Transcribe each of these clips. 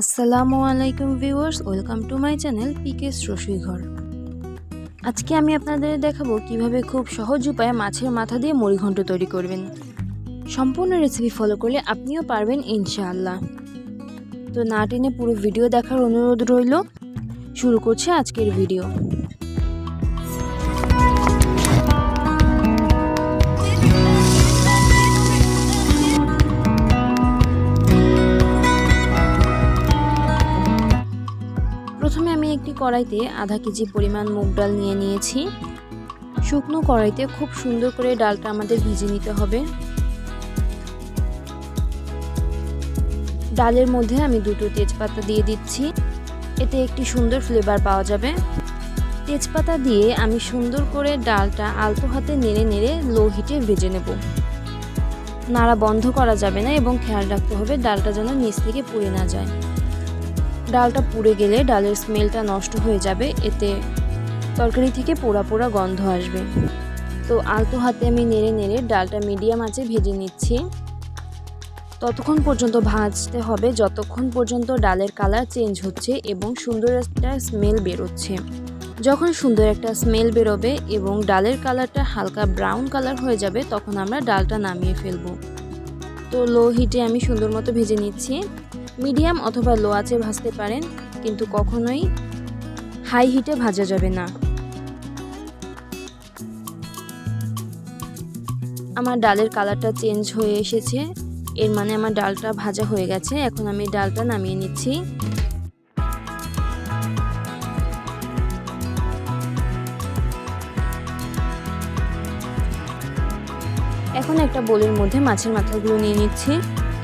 আসসালামু আলাইকুম viewers, welcome to my channel PK's Rasuighar. আজকে আমি আপনাদের দেখাবো কিভাবে খুব সহজ উপায়ে মাছের মাথা দিয়ে মুড়িঘণ্ট তৈরি করবেন। সম্পূর্ণ রেসিপি ফলো করলে আপনিও পারবেন ইনশাআল্লাহ। তো না টেনে পুরো ভিডিও দেখার অনুরোধ রইল। শুরু করছি আজকের ভিডিও। প্রথমে আমি একটি কড়াইতে আধা কেজি পরিমাণ মুগ ডাল নিয়ে নিয়েছি। শুকনো কড়াইতে খুব সুন্দর করে ডালটা আমাদের ভেজে নিতে হবে। ডালের মধ্যে আমি দুটো তেজপাতা দিয়ে দিচ্ছি, এতে একটি সুন্দর ফ্লেভার পাওয়া যাবে। তেজপাতা দিয়ে আমি সুন্দর করে ডালটা আলতো হাতে নেড়ে নেড়ে লো হিটে ভেজে নেব। নাড়া বন্ধ করা যাবে না এবং খেয়াল রাখতে হবে ডালটা যেন নিচ থেকে পুড়ে না যায়। ডালটা পুড়ে গেলে ডালের স্মেলটা নষ্ট হয়ে যাবে, এতে তরকারি থেকে পোড়া পোড়া গন্ধ আসবে। তো আলতো হাতে আমি নেড়ে নেড়ে ডালটা মিডিয়াম আঁচে ভেজে নিচ্ছি। ততক্ষণ পর্যন্ত ভাজতে হবে যতক্ষণ পর্যন্ত ডালের কালার চেঞ্জ হচ্ছে এবং সুন্দর একটা স্মেল বেরোচ্ছে। যখন সুন্দর একটা স্মেল বেরোবে এবং ডালের কালারটা হালকা ব্রাউন কালার হয়ে যাবে, তখন আমরা ডালটা নামিয়ে ফেলবো। তো লো হিটে আমি সুন্দর মতো ভেজে নিচ্ছি। মিডিয়াম অথবা লো আঁচে ভাজতে পারেন, কিন্তু কখনোই হাই হিটে ভাজা যাবে না। আমার ডালের কালারটা চেঞ্জ হয়ে এসেছে, এর মানে আমার ডালটা ভাজা হয়ে গেছে। এখন আমি ডালটা নামিয়ে নিচ্ছি। এখন একটা বোলের মধ্যে মাছের মাথাগুলো নিয়ে নিচ্ছি।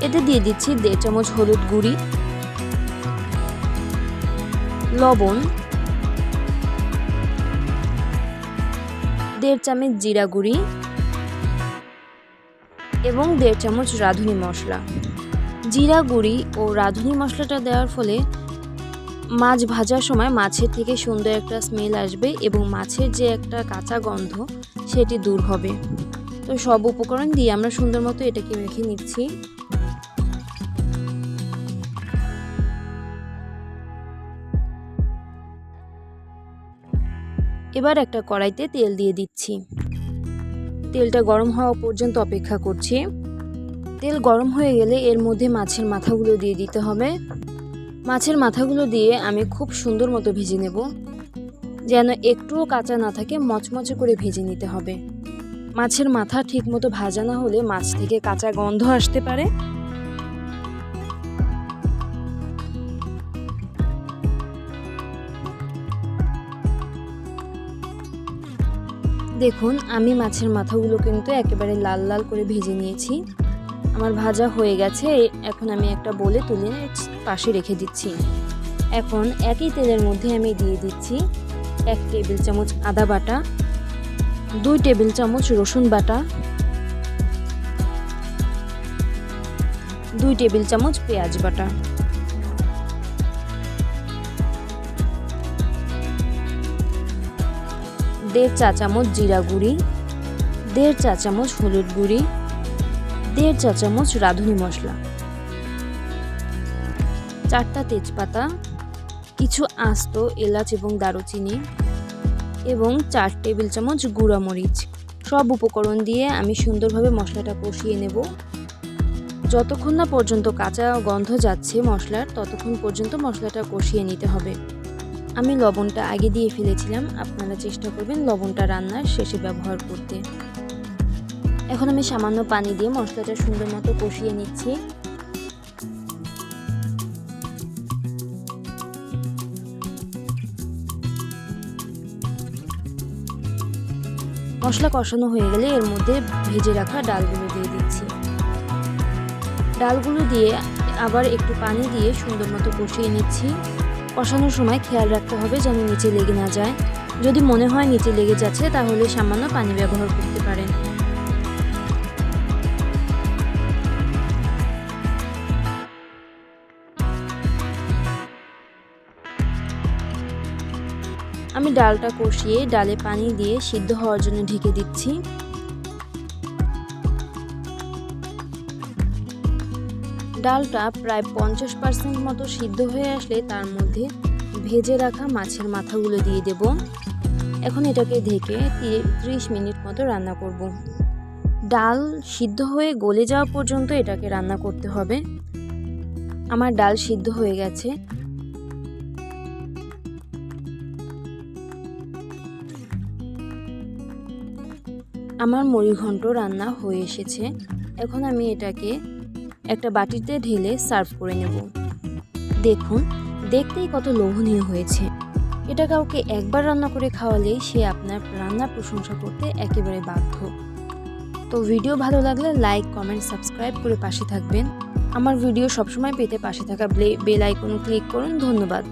এতে দিয়ে দিচ্ছি 1.5 চামচ হলুদ গুঁড়ি, লবণ, 1.5 চামচ জিরা গুঁড়ি এবং 1.5 চামচ রাঁধুনি মশলা। জিরা গুঁড়ি ও রাঁধুনি মশলাটা দেওয়ার ফলে মাছ ভাজার সময় মাছের থেকে সুন্দর একটা স্মেল আসবে এবং মাছের যে একটা কাঁচা গন্ধ সেটি দূর হবে। তো সব উপকরণ দিয়ে আমরা সুন্দর মতো এটাকে মেখে নিচ্ছি। এবার একটা কড়াইতে তেল দিয়ে দিচ্ছি। তেলটা গরম হওয়া পর্যন্ত অপেক্ষা করছি। তেল গরম হয়ে গেলে এর মধ্যে মাছের মাথাগুলো দিয়ে দিতে হবে। মাছের মাথাগুলো দিয়ে আমি খুব সুন্দর মতো ভেজে নেব, যেন একটুও কাঁচা না থাকে, মচমচে করে ভেজে নিতে হবে। মাছের মাথা ঠিক মতো ভাজা না হলে মাছ থেকে কাঁচা গন্ধ আসতে পারে। দেখুন, আমি মাছের মাথাগুলো কিন্তু একেবারে লাল লাল করে ভেজে নিয়েছি। আমার ভাজা হয়ে গেছে। এখন আমি একটা বোলে তুলে পাশে রেখে দিচ্ছি। এখন একই তেলের মধ্যে আমি দিয়ে দিচ্ছি 1 টেবিল চামচ আদা বাটা, 2 টেবিল চামচ রসুন বাটা, 2 টেবিল চামচ পেঁয়াজ বাটা, 1.5 চা চামচ জিরা গুঁড়ি, 1.5 চা চামচ হলুদ গুঁড়ি, 1.5 চা চামচ রাঁধুনি মশলা, 4টা তেজপাতা, কিছু আস্ত এলাচ এবং দারুচিনি এবং 4 টেবিল চামচ গুঁড়া মরিচ। সব উপকরণ দিয়ে আমি সুন্দরভাবে মশলাটা কষিয়ে নেব। যতক্ষণ না পর্যন্ত কাঁচা গন্ধ যাচ্ছে মশলার, ততক্ষণ পর্যন্ত মশলাটা কষিয়ে নিতে হবে। আমি লবণটা আগে দিয়ে ফেলেছিলাম, আপনারা চেষ্টা করবেন লবণটা রান্নার শেষে ব্যবহার করতে। এখন আমি সামান্য পানি দিয়ে মশলাটা সুন্দর মতো কষিয়ে নিচ্ছি। মশলা কষানো হয়ে গেলে এর মধ্যে ভেজে রাখা ডালগুলো দিয়ে দিচ্ছি। ডালগুলো দিয়ে আবার একটু পানি দিয়ে সুন্দর মতো কষিয়ে নিচ্ছি। কষানোর সময় খেয়াল রাখতে হবে যেন নিচে লেগে না যায়। যদি মনে হয় নিচে লেগে যাচ্ছে, তাহলে সামান্য পানি ব্যবহার করতে পারেন। আমি ডালটা কষিয়ে ডালে পানি দিয়ে সিদ্ধ হওয়ার জন্য ঢেকে দিচ্ছি। ডালটা প্রায় 50% মতো সিদ্ধ হয়ে আসলে তার মধ্যে ভেজে রাখা মাছের মাথাগুলো দিয়ে দেব। এখন এটাকে ঢেকে 30 মিনিট মতো রান্না করব। ডাল সিদ্ধ হয়ে গলে যাওয়া পর্যন্ত এটাকে রান্না করতে হবে। আমার ডাল সিদ্ধ হয়ে গেছে। আমার মুড়িঘণ্ট রান্না হয়ে এসেছে। এখন আমি এটাকে একটা বাটিতে ঢেলে সার্ভ করে নেব। দেখুন, দেখতেই কত লোভনীয় হয়েছে। এটা কাউকে একবার রান্না করে খাওয়ালেই সে আপনার রান্নার প্রশংসা করতে একেবারে বাধ্য। তো ভিডিও ভালো লাগলে লাইক, কমেন্ট, সাবস্ক্রাইব করে পাশে থাকবেন। আমার ভিডিও সবসময় পেতে পাশে থাকা বেল আইকন ক্লিক করুন। ধন্যবাদ।